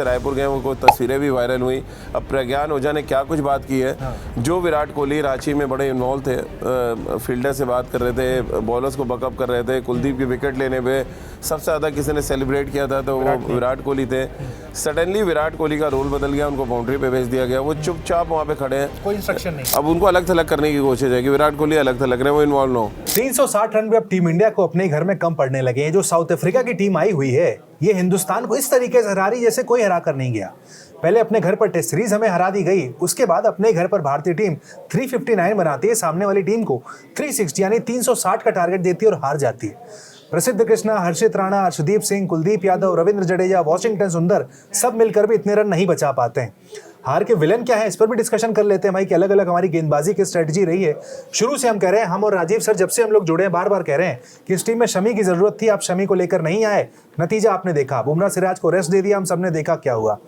रायपुर गए, वो तस्वीरें भी वायरल हुई। अब प्रज्ञान ओझा ने क्या कुछ बात की है, जो विराट कोहली रांची में बड़े इन्वॉल्व थे, फील्डर से बात कर रहे थे, बॉलर्स को बकअप कर रहे थे, कुलदीप की विकेट लेने पे सबसे ज़्यादा किसी ने सेलिब्रेट किया था तो वो विराट कोहली थे। सडनली विराट कोहली का रोल बदल गया, उनको बाउंड्री पे भेज दिया गया, वो चुपचाप वहाँ पे खड़े हैं, कोई इंस्ट्रक्शन नहीं। अब उनको अलग थलग करने की कोशिश है कि विराट कोहली अलग थलग रहे हैं, वो इन्वॉल्व ना हो। 360 रन भी अब टीम इंडिया को अपने घर में कम पड़ने लगे हैं। जो साउथ अफ्रीका की टीम आई हुई है, ये हिंदुस्तान को इस तरीके से हरा रही जैसे कोई हरा कर नहीं गया। पहले अपने घर पर टेस्ट सीरीज हमें हरा दी गई, उसके बाद अपने घर पर भारतीय टीम 359 बनाती है, सामने वाली टीम को 360 यानी 360 का टारगेट देती है और हार जाती है। प्रसिद्ध कृष्णा, हर्षित राणा, अर्शदीप सिंह, कुलदीप यादव, रविंद्र जडेजा, वॉशिंगटन सुंदर सब मिलकर भी इतने रन नहीं बचा पाते हैं। हार के विलन क्या है, इस पर भी डिस्कशन कर लेते हैं भाई कि अलग अलग हमारी गेंदबाजी की स्ट्रेटजी रही है। शुरू से हम कह रहे हैं, हम और राजीव सर जब से हम लोग जुड़े हैं बार बार कह रहे हैं कि इस टीम में शमी की जरूरत थी, आप शमी को लेकर नहीं आए, नतीजा आपने देखा। बुमराह सिराज को रेस्ट दे दिया, हम सबने देखा क्या हुआ।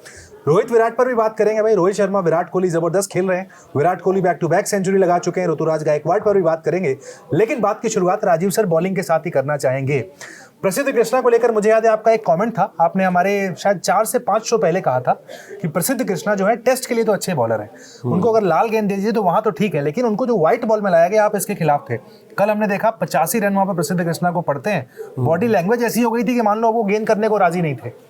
रोहित विराट पर भी बात करेंगे भाई, रोहित शर्मा विराट कोहली जबरदस्त खेल रहे हैं, Virat Kohli back to back century लगा चुके हैं, ऋतुराज गायकवाड़ पर भी बात करेंगे। लेकिन बात की शुरुआत राजीव सर बॉलिंग के साथ ही करना चाहेंगे। प्रसिद्ध कृष्णा को लेकर मुझे याद है आपका एक कमेंट था, आपने हमारे शायद 4 से 5 शो पहले कहा था कि प्रसिद्ध कृष्णा जो है टेस्ट के लिए तो अच्छे बॉलर हैं, उनको अगर लाल गेंद दे दीजिए तो वहां तो ठीक है, लेकिन उनको जो व्हाइट बॉल में लाया गया आप इसके खिलाफ थे। कल हमने देखा 85 रन वहां पर प्रसिद्ध कृष्णा को पड़ते हैं, बॉडी लैंग्वेज ऐसी हो गई थी कि मान लो वो गेंद करने को राजी नहीं थे।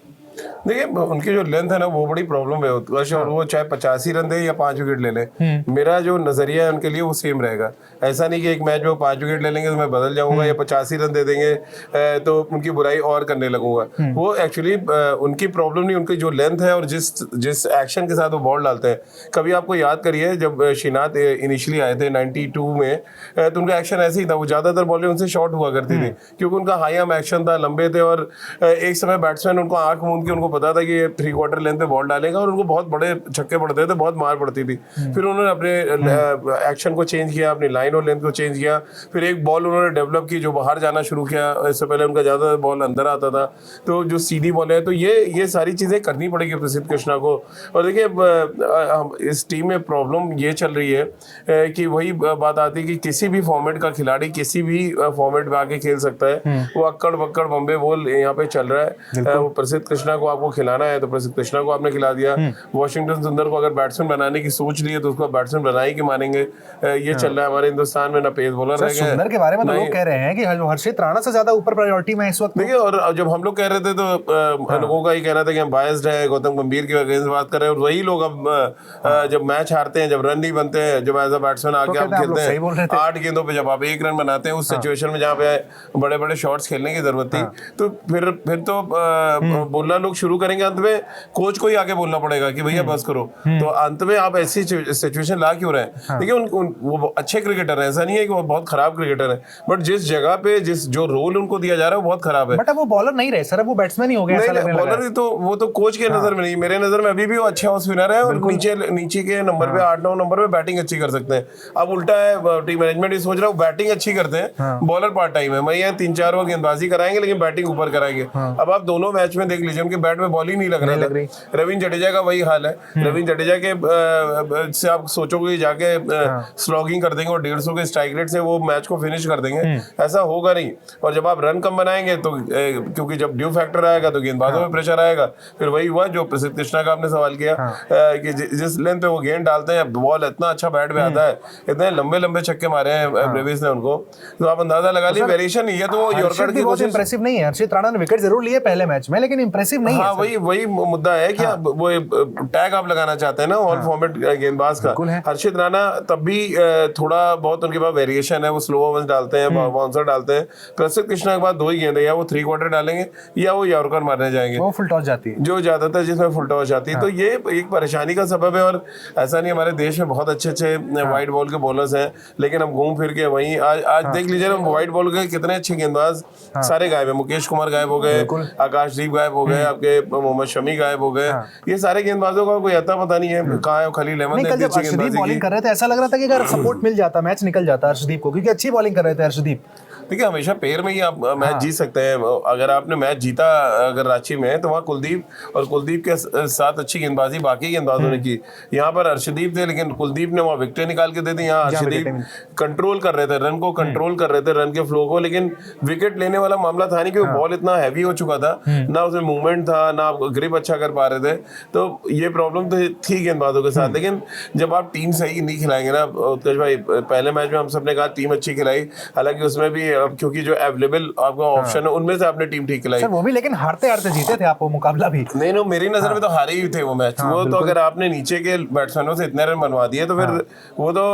देखिए उनकी जो लेंथ है ना वो बड़ी प्रॉब्लम है, और वो चाहे 85 रन दे या 5 विकेट ले ले, मेरा जो नजरिया है उनके लिए वो सेम रहेगा। ऐसा नहीं कि एक मैच में वो 5 विकेट ले लेंगे तो मैं बदल जाऊंगा, या 85 रन दे देंगे तो उनकी बुराई और करने लगूंगा। वो एक्चुअली उनकी प्रॉब्लम नहीं, उनकी जो लेंथ है और जिस एक्शन के साथ वो बॉल डालते हैं। कभी आपको याद करिए जब श्रीनाथ इनिशियली आए थे 92 में, तो उनका एक्शन ऐसे ही था, वो ज्यादातर बॉलें उनसे शॉर्ट हुआ करती थी क्योंकि उनका हाई आर्म एक्शन था, लंबे थे, और एक समय बैट्समैन उनको आंख मूंद के उनको पता था कि ये 3/4 लेंथ पे बॉल डालेगा, और उनको बहुत बड़े छक्के पड़ते थे, बहुत मार पड़ती थी। फिर उन्होंने अपने एक्शन को चेंज किया, अपनी लाइन और लेंथ को चेंज किया, फिर एक बॉल उन्होंने डेवलप की जो बाहर जाना शुरू किया, इससे पहले उनका ज्यादा बॉल अंदर आता था, तो जो सीधी बॉल है, तो ये सारी चीजें करनी पड़ेगी प्रसिद्ध कृष्णा को। और देखिए इस टीम में प्रॉब्लम ये चल रही है कि वही बात आती है कि किसी भी फॉर्मेट का खिलाड़ी किसी भी फॉर्मेट में आके खेल सकता है। वो अक्कड़ बक्कड़ बम्बे बॉल यहाँ पे चल रहा है, वो प्रसिद्ध कृष्णा को आपको खिलाना है तो प्रसिद्ध कृष्णा को आपने खिला दिया। वॉशिंगटन सुंदर को अगर बैट्समैन बनाने की सोच ली है तो उसको बैट्समैन बना ही के मानेंगे। ये चल रहा है हमारे हिंदुस्तान में, ना पेस बॉलर रह गए। सुंदर के बारे में तो लोग कह रहे हैं कि हर्षित राणा से ज्यादा ऊपर प्रायोरिटी में इस वक्त। देखिए, और जब हम लोग कह रहे थे तो लोगों का ही कहना था कि हम बायस्ड है, गौतम गंभीर की अगेंस्ट बात कर रहे हैं, और वही लोग अब जब मैच हारते हैं, जब रन नहीं बनते हैं, जब एज अ बैट्समैन आगे आप खेलते हैं 8 गेंदों पे, जब आप 1 रन बनाते हैं उस सिचुएशन में जहाँ पे बड़े बड़े शॉट्स खेलने की जरूरत थी, तो फिर तो बोलना लोग शुरू करेंगे। अंत में कोच को ही आके बोलना पड़ेगा कि भैया बस करो। तो अंत में आप ऐसी सिचुएशन ला क्यों रहे हैं? देखिए वो अच्छे क्रिकेटर है, ऐसा नहीं है कि वो बहुत खराब क्रिकेटर है, बट जिस जगह पे जो रोल उनको दिया जा रहा है वो बहुत खराब है। बट अब वो बॉलर नहीं रहे सर, अब वो बैट्समैन ही हो गया। बॉलर तो वो तो कोच के नजर में नहीं, मेरे नजर में अभी भी वो अच्छे ऑफ स्पिनर है, और नीचे के नंबर पे 8-9 नंबर पे बैटिंग अच्छी कर सकते हैं। अब उल्टा है, टीम मैनेजमेंट ये सोच रहा है बैटिंग अच्छी करते हैं, बॉलर पार्ट टाइम है, मैं 3-4 ओवर गेंदबाजी कराएंगे लेकिन बैटिंग ऊपर कराएंगे। अब आप दोनों मैच में देख लीजिए, उनके बैट में बॉल ही नहीं लग रहा है। रविंद्र जडेजा का वही हाल है। रविंद्र जडेजा के से आप सोचोगे जाके स्लॉगिंग कर देंगे और 150 के स्ट्राइक रेट से वो मैच को फिनिश कर देंगे, ऐसा होगा नहीं। और जब आप रन कम बनाएंगे तो क्योंकि जब ड्यू फैक्टर आएगा तो गेंदबाजों में प्रेशर आएगा। फिर वही हुआ जो प्रसिद्ध कृष्णा का आपने सवाल किया कि जिस लेंथ पे वो गेंद डालते हैं, बॉल इतना अच्छा बैट में आता है, इतने लंबे लंबे छक्के मारे हैं ब्रेविस ने उनको, तो आप अंदाजा लगा लीजिए वेरिएशन नहीं है। तो यॉर्कर की बहुत इंप्रेसिव नहीं है। हर्षित राणा ने विकेट जरूर लिए पहले मैच में, लेकिन इंप्रेसिव नहीं है। हाँ, वही मुद्दा है कि वो टैग आप लगाना चाहते हैं ना ऑल फॉर्मेट गेंदबाज का। हर्षित राणा तब भी थोड़ा बहुत उनके पास वेरिएशन है, वो स्लो ओवर्स डालते हैं, बाउंसर डालते हैं। प्रसिद्ध कृष्णा के बाद 2 ही गेंद, या वो 3/4 डालेंगे या वो यॉर्कर मारने जाएंगे, वो फुल टॉस जाती है, जो ज्यादातर जिसमें फुल टॉस जाती है। तो ये एक परेशानी का सबब है। और ऐसा नहीं, हमारे देश में बहुत अच्छे वाइड बॉल के बॉलर्स हैं, लेकिन हम घूम फिर के वहीं आज देख लीजिए ना, वाइड बॉल के कितने अच्छे गेंदबाज सारे गायब है। मुकेश कुमार गायब हो गए, आकाशदीप गायब हो गए, आपके मोहम्मद शमी गायब हो गए। ये सारे गेंदबाजों का कोई अता पता नहीं है कहाँ है। खलील अहमद ने अच्छी गेंदबाजी बॉलिंग कर रहे थे, ऐसा लग रहा था कि अगर सपोर्ट मिल जाता मैच निकल जाता अर्शदीप को, क्योंकि अच्छी बॉलिंग कर रहे थे अर्शदीप। देखिए, हमेशा पेयर में ही आप मैच जीत सकते हैं। अगर आपने मैच जीता अगर रांची में, तो वहाँ कुलदीप के साथ अच्छी गेंदबाजी बाकी गेंदबाजों ने की। यहाँ पर अर्शदीप थे, लेकिन कुलदीप ने वहाँ विकेट निकाल के दे दी। यहाँ अर्शदीप कंट्रोल कर रहे थे, रन को कंट्रोल कर रहे थे, रन के फ्लो को, लेकिन विकेट लेने वाला मामला था नहीं, क्योंकि बॉल इतना हैवी हो चुका था, ना उसमें मूवमेंट मूवमेंट था ना, आप ग्रिप अच्छा कर पा रहे थे, तो ये प्रॉब्लम तो थी गेंदबाजों के साथ। लेकिन जब आप टीम सही नहीं खिलाएंगे ना उत्कर्ष भाई, पहले मैच में हम सबने कहा टीम अच्छी खिलाई, हालांकि उसमें भी क्योंकि जो अवेलेबल आपका ऑप्शन है उनमें से आपने टीम ठीक खिलाई। सर वो भी लेकिन हारते हारते जीते थे आप वो मुकाबला भी। नहीं नो, मेरी नजर में तो हारे ही थे वो मैच। वो तो अगर आपने नीचे के बैट्समैनों से इतने रन बनवा दिए तो फिर वो तो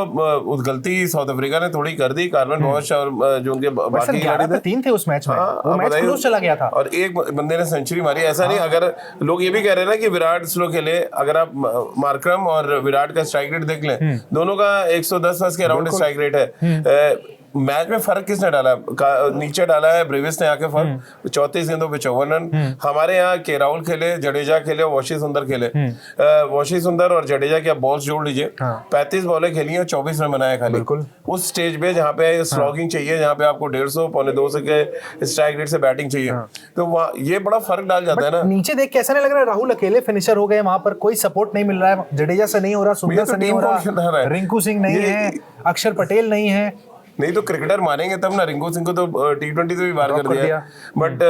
उस गलती साउथ अफ्रीका ने थोड़ी कर दी। कार्वन बॉश और जो उनके बाकी खिलाड़ी थे, 3 थे उस मैच में, वो मैच क्लोज चला गया था और एक बंदे ने सेंचुरी मारी। ऐसा नहीं, अगर लोग ये भी कह रहे हैं ना कि विराट स्लो खेले, अगर आप मार्करम और विराट का स्ट्राइक रेट देख लें, दोनों का 110 के अराउंड स्ट्राइक रेट है। मैच में फर्क किसने डाला? नीचे डाला है ब्रेविस ने आके फर्क, 34 गेंदों पे 54 रन। हमारे यहाँ के राहुल खेले, जडेजा खेले, वॉशी सुंदर खेले। वॉशी सुंदर और जडेजा की आप बॉल्स जोड़ लीजिए, 35 बॉलें खेली हैं, 24 रन बनाए खाली। उस स्टेज पे जहाँ पे स्लॉगिंग चाहिए, जहाँ पे आपको 150 पौने 200 के स्ट्राइक रेट से बैटिंग चाहिए, तो वहाँ ये बड़ा फर्क डाल जाता है ना। नीचे देख के ऐसा नहीं लग रहा है राहुल अकेले फिनिशर हो गए वहां पर, कोई सपोर्ट नहीं मिल रहा है, जडेजा से नहीं हो रहा, सुंदर से नहीं हो रहा, रिंकू सिंह नहीं है, अक्षर पटेल नहीं है। नहीं तो क्रिकेटर मानेंगे तब ना। रिंकू सिंह को तो T20 से भी बाहर कर दिया, बट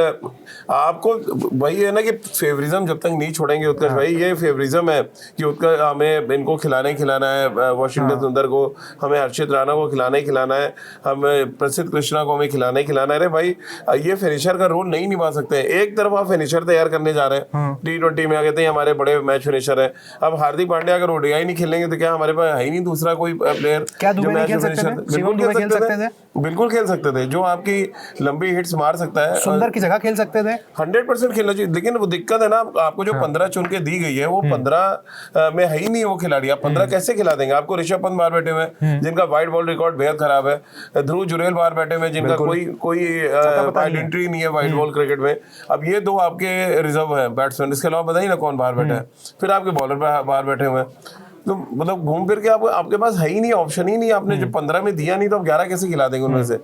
आपको वही है ना कि फेवरिज्म जब तक नहीं छोड़ेंगे उत्कर्ष भाई, ये फेवरिज्म है कि उत्कर्ष हमें इनको खिलाना ही खिलाना है, वॉशिंगटन सुंदर को, हमें हर्षित राणा को खिलाना ही खिलाना है, हमें प्रसिद्ध कृष्णा को हमें खिलाना ही खिलाना है। अरे भाई ये फिनिशर का रोल नहीं निभा सकते। एक तरफ आप फिनिशर तैयार करने जा रहे हैं T20 में, कहते हैं हमारे बड़े मैच फिनिशर है। अब हार्दिक पांड्या अगर ओडीआई नहीं खेलेंगे तो क्या हमारे पास है ही नहीं दूसरा कोई प्लेयर जो मैच फिनिशर? बिल्कुल खेल सकते थे, जो आपकी लंबी हिट्स मार सकता है। सुंदर की जगह खेल सकते थे, 100% खेलना चाहिए। लेकिन वो दिक्कत है ना, आपको जो 15 चुन के दी गई है वो 15 में है ही नहीं वो खिलाड़ी। आप 15 कैसे खिला देंगे? आपको ऋषभ पंत बाहर बैठे हुए हैं जिनका वाइड बॉल रिकॉर्ड बेहद खराब है, ध्रुव जुरेल बाहर बैठे हुए जिनका कोई आइडेंटिटी नहीं है वाइड बॉल क्रिकेट में। अब ये दो आपके रिजर्व है बैट्समैन, इसके अलावा बताइए ना कौन बाहर बैठा है। फिर आपके बॉलर बाहर बैठे हुए हैं, तो मतलब घूम फिर के आपके पास है ही नहीं, ऑप्शन ही नहीं। आपने जो 15 में दिया नहीं तो आप 11 कैसे खिला देंगे उनमें से?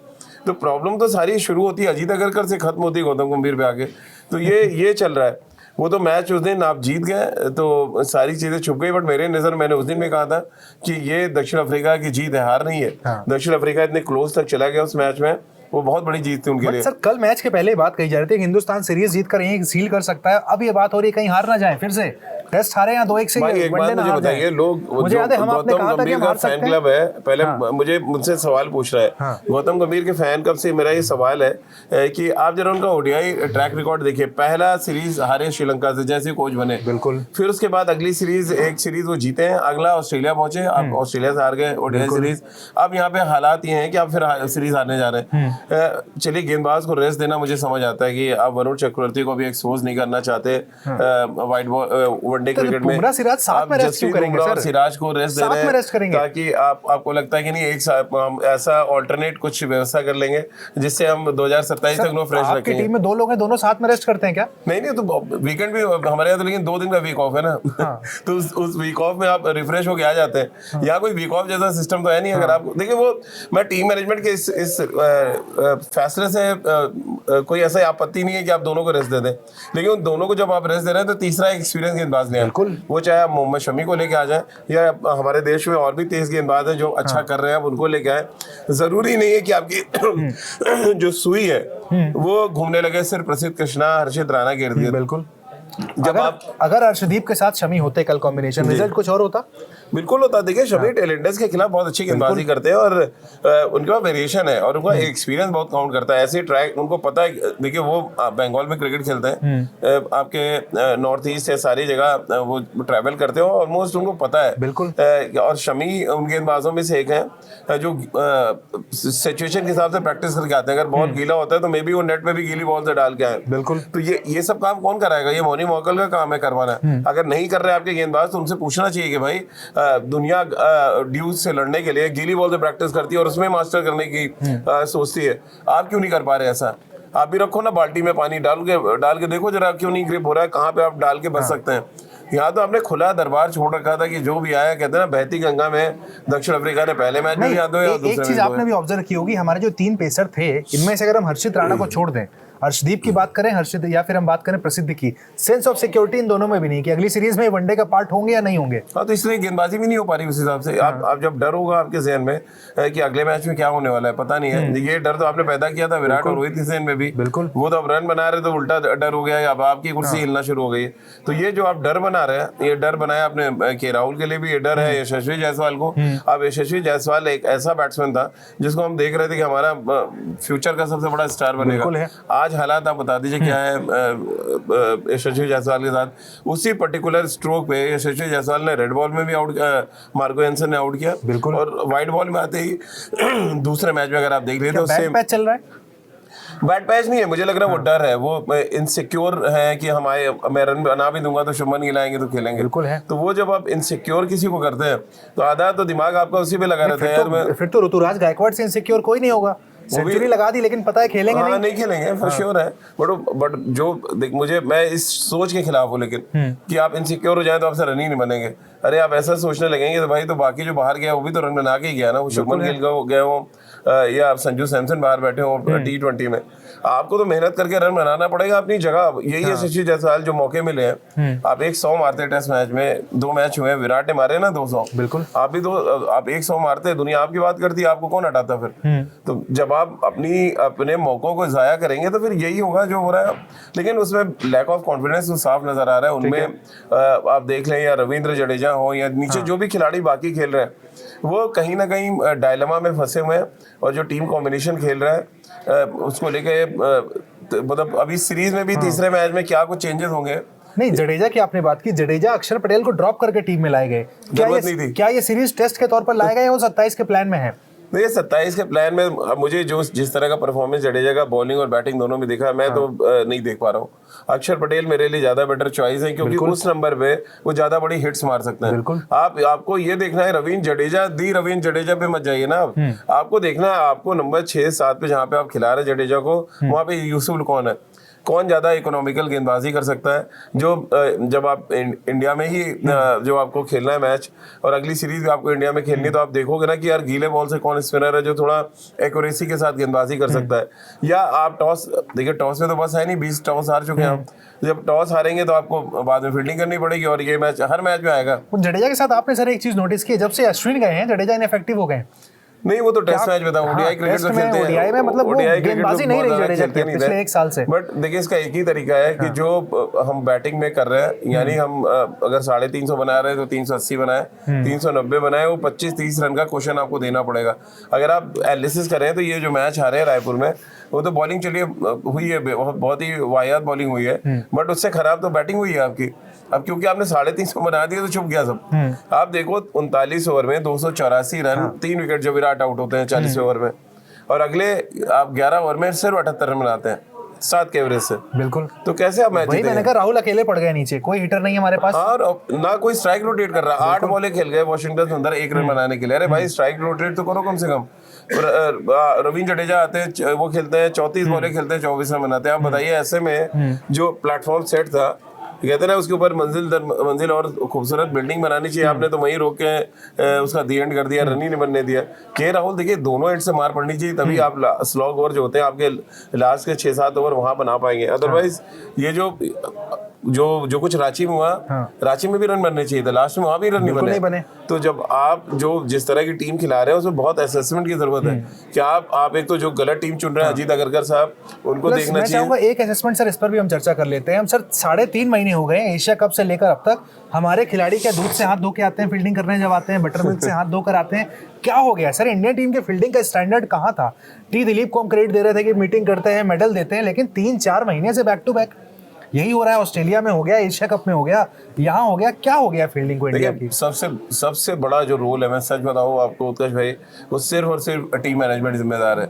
तो प्रॉब्लम तो सारी शुरू होती है अजीत अगरकर से, खत्म होती है गौतम गंभीर पे आके। तो ये चल रहा है। वो तो मैच उस दिन आप जीत गए तो सारी चीजें छुप गई, बट मेरे नजर मैंने उस दिन भी कहा था कि ये दक्षिण अफ्रीका की जीत है, हार नहीं है। दक्षिण अफ्रीका इतने क्लोज तक चला गया उस मैच में, वो बहुत बड़ी जीत थी उनके लिए। सर कल मैच के पहले बात कही जा रही थी कि हिंदुस्तान सीरीज जीत कर यहीं सील कर सकता है। अब ये बात हो रही है कहीं हार ना जाए, फिर से टेस्ट हारे या 2-1 से एक बात मुझे बताइए, लोग मुझे याद है हम आपने कहा था कि हम हार सकते हैं। फैन क्लब है, पहले मुझसे सवाल पूछ रहा है गौतम गंभीर के फैन क्लब से मेरा ये सवाल है कि आप जरा उनका ओडीआई ट्रैक रिकॉर्ड देखिए। पहला सीरीज हारे श्रीलंका से, जैसे कोच बने, बिल्कुल। फिर उसके बाद अगली सीरीज एक सीरीज वो जीते हैं, अगला ऑस्ट्रेलिया पहुंचे, अब ऑस्ट्रेलिया से हार गए ओडीआई सीरीज। अब यहाँ पे हालात ये हैं कि आप फिर सीरीज हारने जा रहे हैं। चलिए गेंदबाज को रेस्ट देना मुझे समझ आता है कि आप वरुण चक्रवर्ती को भी एक्सपोज नहीं करना चाहते वाइड बॉल वनडे क्रिकेट में। सिराज साथ में रेस्ट क्यों करेंगे सर? सिराज को रेस्ट दे रहे हैं ताकि आपको लगता है कि नहीं एक हम ऐसा ऑल्टरनेट कुछ व्यवस्था कर लेंगे जिससे हम 2027 तक नो फ्रेश रखेंगे। टीम में 2 लोग हैं, दोनों साथ में रेस्ट करते हैं क्या? नहीं तो वीकेंड भी हमारे यहाँ तो, लेकिन 2 दिन का वीक ऑफ है ना। तो उस वीक ऑफ में आप रिफ्रेश होके आ जाते हैं। यहाँ कोई वीक ऑफ जैसा सिस्टम तो है नहीं। अगर आप देखिए, वो मैं टीम मैनेजमेंट के इस फैसले से कोई ऐसा आपत्ति नहीं है कि आप दोनों को रेस्ट दे दें, लेकिन उन दोनों को जब आप रेस्ट दे रहे हैं तो तीसरा एक्सपीरियंस गेंदबाज ले आए। वो चाहे आप मोहम्मद शमी को लेके आ जाए या हमारे देश में और भी तेज गेंदबाज हैं जो अच्छा कर रहे हैं, आप उनको लेके आए। जरूरी नहीं है कि आपकी जो सुई है वो घूमने लगे सिर्फ प्रसिद्ध कृष्णा हर्षित राणा के इर्द-गिर्द। बिल्कुल। जब अगर अर्शदीप के साथ शमी होते कल कॉम्बिनेशन, रिजल्ट कुछ और होता? बिल्कुल होता। देखिए शमी टेलेंटर्स के खिलाफ बहुत अच्छी गेंदबाजी करते हैं और उनके पास वेरिएशन है और उनका एक्सपीरियंस बहुत काउंट करता है। ऐसे ट्रैक उनको पता है। देखिए वो बंगाल में क्रिकेट खेलते हैं, आपके नॉर्थ ईस्ट से सारी जगह वो ट्रैवल करते हो, ऑलमोस्ट उनको पता है। बिल्कुल। और शमी उन गेंदबाजों में से एक है जो सिचुएशन के हिसाब से प्रैक्टिस करके आते हैं। अगर बॉल गीला होता है तो मे बी वो नेट में भी गीली बॉल से डाल के आए। बिल्कुल। तो ये सब काम कौन कराएगा? ये मोनी मोकल का काम है करवाना। अगर नहीं कर रहे आपके गेंदबाज तो उनसे पूछना चाहिए कि भाई दुनिया ड्यूज से लड़ने के लिए गीली बॉल से प्रैक्टिस करती है और उसमें मास्टर करने की सोचती है, आप क्यों नहीं कर पा रहे ऐसा? आप भी रखो ना बाल्टी में पानी डाल के देखो जरा क्यों नहीं ग्रिप हो रहा है, कहाँ पे आप डाल के बच सकते हैं। यहाँ तो आपने खुला दरबार छोड़ रखा था कि जो भी आया, कहते हैं ना बहती गंगा में दक्षिण अफ्रीका ने पहले मैच में याद हो या दूसरे। एक चीज आपने भी ऑब्जर्व की होगी, हमारे जो 3 पेसर थे इनमें से अगर हम हर्षित राणा को छोड़ दें, हर्षदीप की बात करें, हर्षित, या फिर हम बात करें प्रसिद्ध की, सेंस ऑफ सिक्योरिटी इन दोनों में भी नहीं कि अगली सीरीज में वनडे का पार्ट होंगे या नहीं होंगे। हाँ, तो इसलिए गेंदबाजी भी नहीं हो पा रही उस हिसाब से। आप जब डर होगा आपके जहन में कि अगले मैच में क्या होने वाला है पता नहीं है, ये डर तो आपने पैदा किया था विराट और रोहित के जहन में भी। बिल्कुल। वो तो अब रन बना रहे तो उल्टा डर हो गया, अब आपकी कुर्सी हिलना शुरू हो गई। तो ये जो आप डर बना रहे हैं, ये डर बनाया आपने के राहुल के लिए भी ये डर है, यशस्वी जायसवाल को। अब यशस्वी जायसवाल एक ऐसा बैट्समैन था जिसको हम देख रहे थे कि हमारा फ्यूचर का सबसे बड़ा स्टार बनेगा। आज हालात आप बता दीजिए क्या है यशस्वी जायसवाल के साथ। उसी पर्टिकुलर स्ट्रोक पे यशस्वी जायसवाल ने रेड बॉल में भी आउट, मार्को एंसन ने आउट किया। बिल्कुल। और व्हाइट बॉल में आते ही दूसरे मैच में अगर आप देख लेते तो बैट पैच चल रहा है, बैट पैच नहीं है, मुझे लग रहा है वो डर है, वो इनसिक्योर है कि मैं रन बना भी दूंगा तो शुभमन गिल आएंगे तो खेलेंगे। बिल्कुल है। तो वो जब आप इनसिक्योर किसी को करते हैं तो आधा तो दिमाग आपका उसी पे लगा रहता है यार। फिर तो ऋतुराज गायकवाड़ से इनसिक्योर कोई नहीं होगा, सेंचुरी लगा दी लेकिन पता है खेलेंगे हाँ, नहीं खेलेंगे फॉर श्योर है। बट जो देख, मैं इस सोच के खिलाफ हूँ लेकिन कि आप इनसिक्योर हो जाए तो आपसे रन ही नहीं बनेंगे। अरे आप ऐसा सोचने लगेंगे तो भाई तो बाकी जो बाहर गया वो भी तो रन बना के ही गया ना। वो शुभमन गिल गए हो या आप संजू सैमसन बाहर बैठे हो T20 में, आपको तो मेहनत करके रन बनाना पड़ेगा अपनी जगह। यही यशस्वी जायसवाल जो मौके मिले हैं, आप 100 मारते टेस्ट मैच में, 2 मैच हुए, विराट ने मारे ना 200। बिल्कुल। आप 100 मारते, दुनिया आपकी बात करती है, आपको कौन हटाता फिर? तो जब आप अपने मौकों को जाया करेंगे तो फिर यही होगा जो हो रहा है। लेकिन उसमें लैक ऑफ कॉन्फिडेंस तो साफ नजर आ रहा है उनमें। आप देख लें या रविंद्र जडेजा हो या नीचे जो भी खिलाड़ी बाकी खेल रहे हैं, वो कहीं ना कहीं डायलेमा में फंसे हुए हैं। और जो टीम कॉम्बिनेशन खेल रहा है उसको लेके मतलब अभी सीरीज में भी तीसरे मैच में क्या कुछ चेंजेस होंगे। नहीं, जडेजा की आपने बात की, जडेजा अक्षर पटेल को ड्रॉप करके टीम में लाए गए, क्या ये सीरीज टेस्ट के तौर पर लाए गए या 27 के प्लान में है? ये 27 के प्लान में मुझे जिस तरह का परफॉर्मेंस जडेजा का बॉलिंग और बैटिंग दोनों में दिखा, मैं तो नहीं देख पा रहा हूँ। अक्षर पटेल मेरे लिए ज्यादा बेटर चॉइस है क्योंकि उस नंबर पे वो ज्यादा बड़ी हिट्स मार सकते हैं। आपको ये देखना है रवींद्र जडेजा पे मत जाइए ना। आपको देखना है, आपको नंबर 6-7 पे जहाँ पे आप खिला रहे जडेजा को, वहाँ पे यूसुफ कौन है, कौन ज्यादा इकोनॉमिकल गेंदबाजी कर सकता है। जो जब आप इंडिया में ही जो आपको खेलना है मैच और अगली सीरीज आपको इंडिया में खेलनी, तो आप देखोगे ना कि यार गीले बॉल से कौन स्पिनर है जो थोड़ा एक्यूरेसी के साथ गेंदबाजी कर सकता है। या आप टॉस देखिए, टॉस में तो बस है नहीं, 20 टॉस हार चुके हैं हम। जब टॉस हारेंगे तो आपको बाद में फील्डिंग करनी पड़ेगी और ये मैच हर मैच में आएगा। जडेजा के साथ आपने सर एक चीज नोटिस की, जब से अश्विन गए हैं जडेजा इनइफेक्टिव हो गए। नहीं, वो तो टेस्ट मैच में था, ओडीआई क्रिकेट तो खेलते हैं, ओडीआई में मतलब वो गेंदबाजी नहीं रही जडेजा की पिछले 1 साल से। बट देखिए, इसका एक ही तरीका है कि जो हम बैटिंग में कर रहे हैं, यानी हम अगर 350 बना रहे हैं तो 380 बनाए, 390 बनाए, वो 25-30 रन का क्वेश्चन आपको देना पड़ेगा। अगर आप एनालिसिस करें तो ये जो मैच हारे हैं रायपुर में, वो तो बॉलिंग चलिए हुई है, बहुत ही वाहियात बॉलिंग हुई है, बट उससे खराब तो बैटिंग हुई है आपकी। अब क्योंकि आपने 350 बना दिया तो छुप गया सब। आप देखो 39 ओवर में 284 रन, 3 विकेट जो विराट आउट होते हैं 40 ओवर में, और अगले आप 11 ओवर में सिर्फ 78 रन बनाते हैं 7 के एवरेज से। बिल्कुल। तो कैसे आप मैच जीतेंगे? मैंने कहा राहुल अकेले पड़ गए नीचे, कोई हिटर नहीं है हमारे पास, और ना कोई स्ट्राइक रोटेट कर रहा। 8 बॉलें खेल गए वॉशिंगटन सुंदर 1 रन बनाने के लिए। अरे भाई, स्ट्राइक रोटेट तो करो कम से कम। रवींद्र जडेजा आते हैं, वो खेलते हैं 34 बॉलें खेलते हैं 24 रन बनाते हैं। आप बताइए, ऐसे में जो प्लेटफॉर्म सेट था, कहते ना उसके ऊपर मंजिल दर मंजिल और खूबसूरत बिल्डिंग बनानी चाहिए, आपने तो वहीं रोक के उसका दी एंड कर दिया, रन ही नहीं बनने दिया। के राहुल देखिए, दोनों एंड से मार पड़नी चाहिए, तभी आप स्लॉग ओवर जो होते हैं आपके लास्ट के 6-7 ओवर वहां बना पाएंगे। अदरवाइज ये जो कुछ रांची में हुआ, रांची में भी रन बनने चाहिए था, लास्ट में वहां भी रन नहीं बने। तो जब आप जिस तरह की टीम खिला रहे हैं उसमें बहुत असेसमेंट की जरूरत है कि आप एक तो जो गलत टीम चुन रहे हैं अजीत अगरकर साहब, उनको देखना चाहिए। मैं चाहूंगा एक असेसमेंट सर, इस पर भी हम चर्चा कर लेते हैं। हम सर 3.5 महीने हो गए एशिया कप से लेकर अब तक, हमारे खिलाड़ी क्या दूध से हाथ धो के आते हैं फील्डिंग करने, जब आते हैं बटर मिल्क से हाथ धोकर आते हैं? क्या हो गया सर, इंडियन टीम के फील्डिंग का स्टैंडर्ड कहाँ था? दिलीप को हम क्रेडिट दे रहे थे कि मीटिंग करते हैं, मेडल देते हैं, लेकिन 3-4 महीने से बैक टू बैक यही हो रहा है। ऑस्ट्रेलिया में हो गया, एशिया कप में हो गया, यहाँ हो गया, क्या हो गया फील्डिंग को इंडिया की? सबसे बड़ा जो रोल है, मैं सच बताऊं आपको उत्कर्ष भाई, वो सिर्फ और सिर्फ टीम मैनेजमेंट जिम्मेदार है।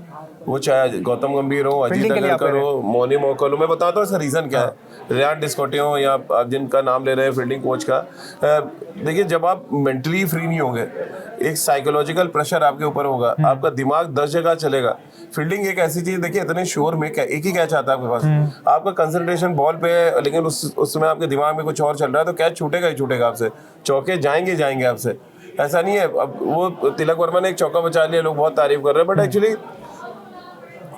वो चाहे गौतम गंभीर हो, अजीत अगरकर हो, मोनी मोकल हो। मैं बताता हूँ इसका रीजन क्या है। रियान डिस्कोटे हो या आप जिनका नाम ले रहे हैं फील्डिंग कोच का, देखिए, जब आप मेंटली फ्री नहीं होंगे, एक साइकोलॉजिकल प्रेशर आपके ऊपर होगा, आपका दिमाग 10 जगह चलेगा। फील्डिंग एक ऐसी चीज, देखिए, इतने शोर में एक ही कैच आता है आपके पास, आपका कंसंट्रेशन बॉल पे है, लेकिन उस समय आपके दिमाग में कुछ और चल रहा है, तो कैच छूटेगा ही छूटेगा आपसे, चौके जाएंगे आपसे। ऐसा नहीं है। अब वो तिलक वर्मा ने एक चौका बचा लिया, लोग बहुत तारीफ कर रहे हैं, बट एक्चुअली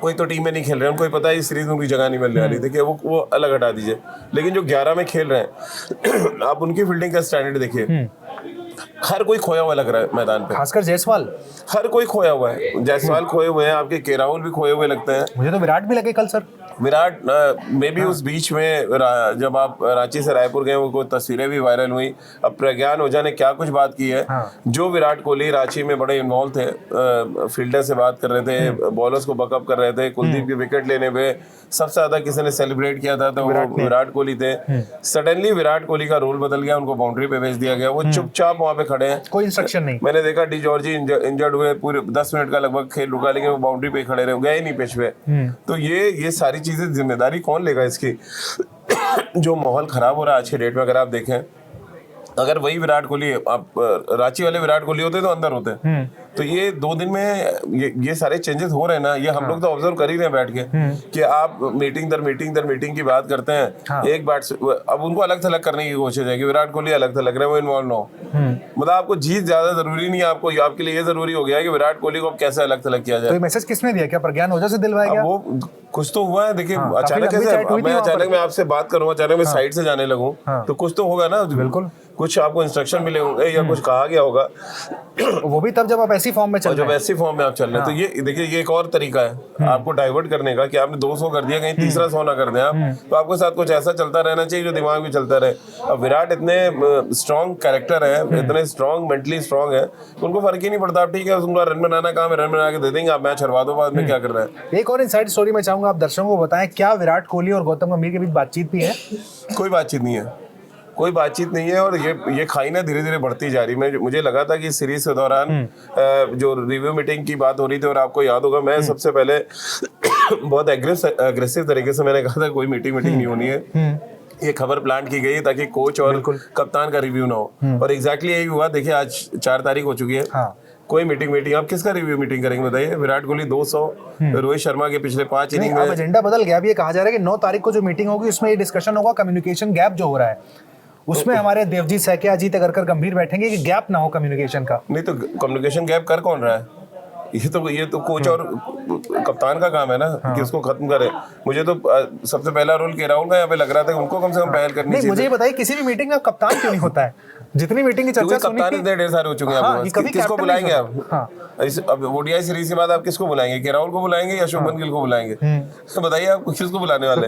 कोई तो टीम में नहीं खेल रहे हैं, उनको ही पता है इस सीरीज में उनकी जगह नहीं मिलने वाली, देखिए वो अलग हटा दीजिए। लेकिन जो 11 में खेल रहे हैं आप उनकी फील्डिंग का स्टैंडर्ड देखिए, हर कोई खोया हुआ लग रहा है मैदान पे, खासकर जायसवाल। हर कोई खोया हुआ है। जायसवाल खोए हुए हैं, आपके के राहुल भी खोए हुए लगते हैं। मुझे तो विराट भी लगे कल सर। विराट में भी उस बीच में जब आप रांची से रायपुर गए, वो तस्वीरें भी वायरल हुई। अब प्रज्ञान ओझा ने क्या कुछ बात की है, जो विराट कोहली रांची में बड़े इन्वॉल्व थे, फील्डर से बात कर रहे थे, बॉलर्स को बकअप कर रहे थे, कुलदीप की विकेट लेने पे सबसे ज्यादा किसी ने सेलिब्रेट किया था तो वो विराट कोहली थे। सडनली विराट कोहली का रोल बदल गया, उनको बाउंड्री पे भेज दिया गया, वो चुपचाप वहां पे खड़े हैं, कोई इंस्ट्रक्शन नहीं। मैंने देखा डी जॉर्जी इंजर्ड हुए, पूरे 10 मिनट का लगभग खेल रुका, लेकिन वो बाउंड्री पे खड़े रहे, गए नहीं पिच पे। तो ये सारी चीजें जिम्मेदारी कौन लेगा इसकी? जो माहौल खराब हो रहा है आज के डेट में, अगर आप देखें, अगर वही विराट कोहली, आप रांची वाले विराट कोहली होते तो अंदर होते। तो ये 2 दिन में ये सारे चेंजेस हो रहे हैं ना, ये हम लोग तो ऑब्जर्व कर ही रहे हैं बैठ के कि आप मीटिंग दर मीटिंग की बात करते हैं। एक बात अब उनको अलग थलग करने की कोशिश है कि विराट कोहली अलग थलग रहे, वो इन्वॉल्व ना हो। मतलब आपको जीत ज्यादा जरूरी नहीं है, आपको आपके लिए ये जरूरी हो गया है कि विराट कोहली को कैसे अलग थलग किया जाए। तो मैसेज किसने दिया? क्या प्रज्ञान ओझा से दिलवाया गया? वो कुछ तो हुआ है, देखिए अचानक कैसे मैं आपसे बात करूँ, अचानक मैं साइड से जाने लगूं, तो कुछ तो होगा ना। बिल्कुल, कुछ आपको इंस्ट्रक्शन मिले होंगे या कुछ कहा गया होगा, वो भी तब जब आप ऐसी फॉर्म में चल रहे हैं। जब ऐसी फॉर्म में आप चल रहे हैं। तो ये देखिए, ये एक और तरीका है आपको डाइवर्ट करने का कि आपने 200 कर दिया, कहीं तीसरा 100 ना कर दें आप। तो आपके साथ कुछ ऐसा चलता रहना चाहिए जो दिमाग में चलता रहे। अब विराट इतने स्ट्रॉन्ग कैरेक्टर है, इतने स्ट्रॉन्ग, मेंटली स्ट्रॉन्ग है, उनको फर्क ही नहीं पड़ता। आप ठीक है, उनका रन बनाना काम है, रन बना के दे देंगे, आप मैच हरवा दो, बाद में क्या कर रहे हैं। एक और इनसाइड स्टोरी मैं चाहूंगा आप दर्शकों को बताएं, क्या विराट कोहली और गौतम गंभीर के बीच बातचीत भी है? कोई बातचीत नहीं है, कोई बातचीत नहीं है। और ये खाई ना धीरे धीरे बढ़ती जा रही है। मुझे लगा था कि सीरीज के दौरान जो रिव्यू मीटिंग की बात हो रही थी, और आपको याद होगा मैं सबसे पहले बहुत एग्रेसिव तरीके से मैंने कहा था कोई मीटिंग नहीं होनी है, ये खबर प्लान की गई ताकि कोच और कप्तान का रिव्यू ना हो। और एग्जैक्टली यही हुआ। देखिए आज 4 तारीख हो चुकी है, कोई मीटिंग आप किसका रिव्यू मीटिंग करेंगे बताइए? विराट कोहली 200, रोहित शर्मा के पिछले 5 इनिंग में। अब एजेंडा बदल गया। अब ये कहा जा रहा है कि 9 तारीख को जो मीटिंग होगी उसमें ये डिस्कशन होगा कम्युनिकेशन गैप जो हो रहा है, उसमें हमारे देवजीत सैकिया, अजीत अगरकर, गंभीर बैठेंगे कि गैप ना हो कम्युनिकेशन का। नहीं तो कम्युनिकेशन गैप कर कौन रहा है? ये तो कोच और कप्तान का काम है ना कि उसको खत्म करे। मुझे तो सबसे पहला रोल के राहुल का यहाँ पे लग रहा था, उनको कम से कम पहल करनी चाहिए। मुझे ये बताइए, किसी भी मीटिंग में कप्तान क्यों नहीं होता है? जितनी मीटिंग की चर्चा सुनी कप्तान इतने ढेर सारे हो चुके हैं, किसको बुलाएंगे आप? अब ओडीआई सीरीज के बाद आप किसको बुलाएंगे? के राहुल को बुलाएंगे या शुभमन गिल को बुलाएंगे? बताइए आप किसको बुलाने वाले?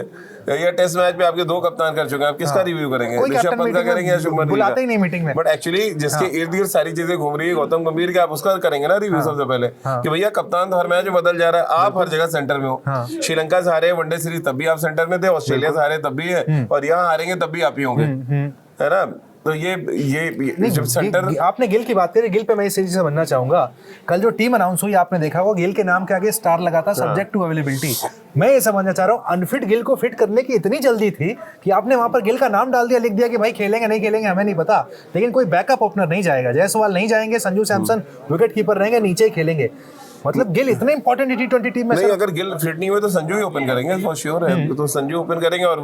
या टेस्ट मैच पे आपके 2 कप्तान कर चुके हैं, आप किसका रिव्यू करेंगे? ऋषभ पंत का करेंगे या शुभमन गिल का? बुलाते ही नहीं मीटिंग में। बट एक्चुअली जिसके इर्द गिर्द सारी चीजें घूम रही है, गौतम गंभीर के, आप उसका करेंगे ना रिव्यू सबसे पहले कि भैया कप्तान तो हर मैच में बदल जा रहा है, आप हर जगह सेंटर में हो। श्रीलंका से हारे वनडे सीरीज तब भी आप सेंटर में थे, ऑस्ट्रेलिया से हारे तब भी है, और यहाँ हारेंगे तब भी आप ही होंगे, है ना? तो ये जब सेंटर आपने गिल की बात करी, गिल पे मैं इस चीज से बनना चाहूंगा। कल जो टीम अनाउंस हुई आपने देखा होगा, गिल के नाम के आगे स्टार लगा था, सब्जेक्ट टू अवेलेबिलिटी। मैं ये समझना चाह रहा हूँ, अनफिट गिल को फिट करने की इतनी जल्दी थी कि आपने वहां पर गिल का नाम डाल दिया, लिख दिया कि भाई खेलेंगे नहीं खेलेंगे हमें नहीं पता, लेकिन कोई बैकअप ओपनर नहीं जाएगा, जायसवाल नहीं जाएंगे, संजू सैमसन विकेट कीपर रहेंगे, नीचे ही खेलेंगे। मतलब गिल इतने इंपॉर्टेंट T20 टीम में नहीं, अगर गिल फिट नहीं हुए तो संजू ही ओपन करेंगे, फॉर श्योर है। तो संजू ओपन करेंगे। और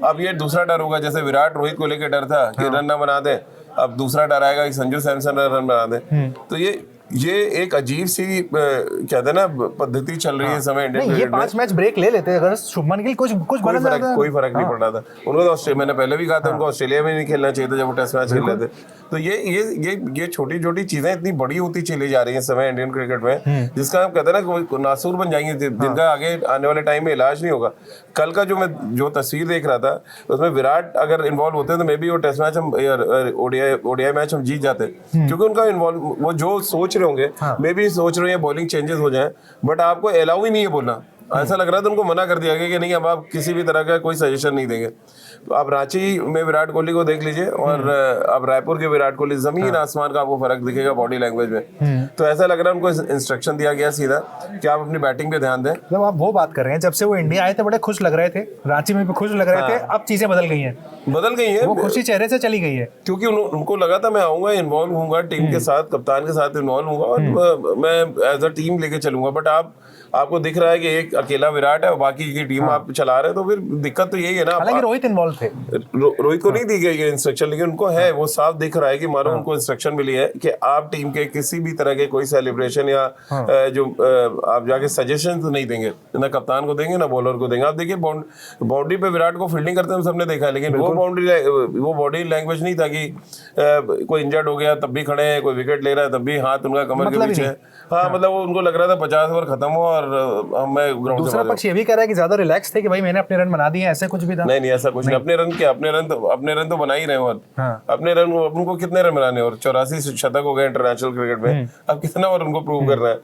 अब ये दूसरा डर होगा, जैसे विराट रोहित को लेकर डर था कि रन ना बना दे, अब दूसरा डर आएगा कि संजू सैमसन रन बना दे। तो ये एक अजीब सी कहते हैं ना पद्धति चल रही है समय इंडियन ये 5 मैच ब्रेक ले लेते अगर शुभमन गिल कुछ कोई फर्क नहीं पड़ रहा था उनको। तो ऑस्ट्रेलिया, मैंने पहले भी कहा था, उनको ऑस्ट्रेलिया में नहीं खेलना चाहिए था जब वो टेस्ट मैच खेल रहे थे। तो ये छोटी छोटी चीजें इतनी बड़ी होती चली जा रही है समय इंडियन क्रिकेट में, जिसका हम कहते हैं ना कोई नासूर बन जाएंगे, जिनका आगे आने वाले टाइम में इलाज नहीं होगा। कल का जो तस्वीर देख रहा था उसमें विराट अगर इन्वॉल्व होते तो मे बी वो टेस्ट मैच हम ओडीआई मैच हम जीत जाते, क्योंकि उनका इन्वॉल्व, वो जो सोच रहे होंगे मे बी सोच रहे हैं बॉलिंग चेंजेस हो जाए, बट आपको अलाउ ही नहीं है बोलना। ऐसा लग रहा था उनको मना कर दिया गया कि नहीं, अब आप किसी भी तरह का कोई सजेशन नहीं देंगे। तो आप रांची में विराट कोहली को देख लीजिए और अब रायपुर के विराट कोहली, जमीन आसमान का आपको फर्क दिखेगा बॉडी लैंग्वेज में। तो ऐसा लग रहा है उनको इंस्ट्रक्शन दिया गया सीधा कि आप अपनी बैटिंग पे ध्यान दें। जब आप वो बात कर रहे हैं, जब से वो इंडिया आए थे बड़े खुश लग रहे थे, रांची में भी खुश लग रहे थे, अब चीजें बदल गई हैं, वो खुशी चेहरे से चली गई है। क्योंकि उनको लगा था मैं आऊंगा, इन्वॉल्व होऊंगा टीम के साथ, कप्तान के साथ इन्वॉल्व होऊंगा और मैं एज अ टीम लेके चलूंगा। बट आपको दिख रहा है कि एक अकेला विराट है और बाकी की टीम आप चला रहे हैं, तो फिर दिक्कत तो यही है ना। हालांकि रोहित इन्वॉल्व इन्वॉल्व थे? रोहित को नहीं दी गई इंस्ट्रक्शन, लेकिन उनको है, वो साफ दिख रहा है कि मानो उनको इंस्ट्रक्शन मिली है कि आप टीम के किसी भी तरह के कोई सेलिब्रेशन या जो आप जाके सजेशन नहीं देंगे, ना कप्तान को देंगे ना बॉलर को देंगे। आप देखिए बाउंड्री पे विराट को फील्डिंग करते हम सबने देखा है, लेकिन वो बॉडी लैंग्वेज नहीं था कि कोई इंजर्ड हो गया तब भी खड़े हैं, कोई विकेट ले रहा है तब भी हाथ उनका कमर के पीछे है। हाँ, मतलब वो उनको लग रहा था 50 ओवर खत्म हो और मैं ग्राउंड से। दूसरा पक्ष ये भी कह रहा है कि ज्यादा रिलैक्स थे कि भाई मैंने अपने रन बना दिए, ऐसे कुछ भी था? नहीं, ऐसा कुछ नहीं। अपने रन क्या, अपने रन तो बना ही रहे हो। अपने रन उनको कितने रन बनाने, और 84 शतक हो गए इंटरनेशनल क्रिकेट में, अब कितना और उनको प्रूव करना है।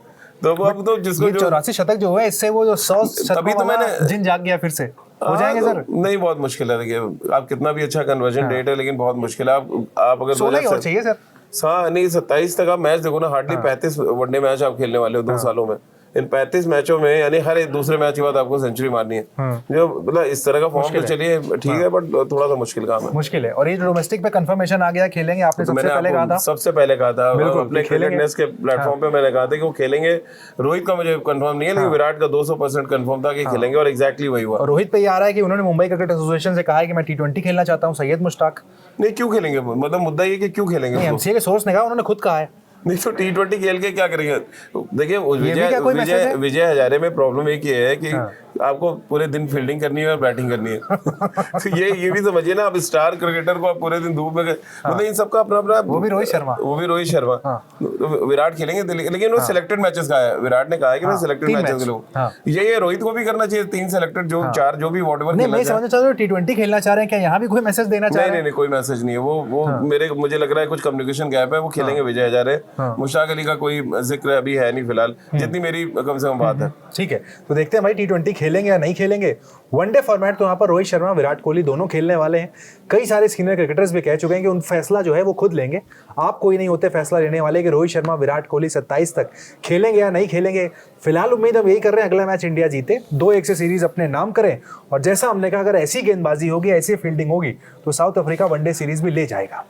तो अब तो जिसको 84 शतक जो है, इससे वो जो 100 तभी तो मैंने जिन जाग गया फिर से हो जाएंगे सर? नहीं, बहुत मुश्किल है। देखिए आप कितना भी अच्छा कन्वर्जन रेट है, लेकिन बहुत मुश्किल है। आप अगर 16 और चाहिए सर। हाँ, नहीं 27 तक आप मैच देखो ना, हार्डली 35 वनडे मैच आप खेलने वाले हो 2 सालों में। इन 35 मैचों में यानी हर एक दूसरे मैच के बाद आपको सेंचुरी मारनी है। जो मतलब इस तरह का फॉर्म तो चलिए ठीक है, बट थोड़ा सा मुश्किल काम है। मुश्किल है। और ये डोमेस्टिक पे कंफर्मेशन आ गया, खेलेंगे, आपने सबसे पहले कहा था। सबसे पहले कहा था अपने क्रिकेटनेस के प्लेटफॉर्म पे, मैंने कहा था कि वो खेलेंगे। रोहित का मुझे कंफर्म नहीं है, लेकिन विराट का 200% कंफर्म था कि खेलेंगे, और एग्जैक्टली वही हुआ। और रोहित पे ये आ रहा है कि उन्होंने मुंबई क्रिकेट एसोसिएशन से कहा है कि मैं T20 खेलना चाहता हूँ। सैयद मुश्ताक नहीं, क्यों खेलेंगे? मतलब मुद्दा ये कि क्यों खेलेंगे? एमसीए के सोर्स ने कहा, उन्होंने खुद कहा है। नहीं तो T20 खेल के क्या करेंगे? देखिए विजय हजारे में प्रॉब्लम एक ही है कि आपको पूरे दिन फील्डिंग करनी है और बैटिंग करनी है। तो ये भी समझिए ना, आप स्टार क्रिकेटर को आप पूरे दिन धूप में मतलब इन सबका अपना अपना। वो भी रोहित शर्मा। विराट खेलेंगे, लेकिन वो सिलेक्टेड मैचेस का है। विराट ने कहा है कि मैं सिलेक्टेड मैचेस खेलूंगा। ये रोहित को भी करना चाहिए, 3 सिलेक्टेड, जो 4 जो भी वॉटएवर खेलना चाहते हैं। समझना चाहता हूं T20 खेलना चाह रहे हैं क्या? यहाँ भी कोई मैसेज देना चाह रहे हैं? नहीं, कोई मैसेज नहीं है। वो मुझे लग रहा है कुछ कम्युनिकेशन गैप है। वो खेलेंगे विजय हजारे। मुश्ताक अली का कोई जिक्र अभी है नहीं फिलहाल, जितनी मेरी कम से कम बात है। ठीक है, तो देखते हैं भाई T20 खेलेंगे या नहीं खेलेंगे। वनडे फॉर्मेट तो यहाँ पर रोहित शर्मा, विराट कोहली दोनों खेलने वाले हैं। कई सारे सीनियर क्रिकेटर्स भी कह चुके हैं कि उन फैसला जो है वो खुद लेंगे। आप कोई नहीं होते फैसला लेने वाले कि रोहित शर्मा, विराट कोहली 27 तक खेलेंगे या नहीं खेलेंगे। फिलहाल उम्मीद हम यही कर रहे हैं, अगला मैच इंडिया जीते, 2-1 से सीरीज अपने नाम करें। और जैसा हमने कहा, अगर ऐसी गेंदबाजी होगी, ऐसी फील्डिंग होगी, तो साउथ अफ्रीका वनडे सीरीज भी ले जाएगा।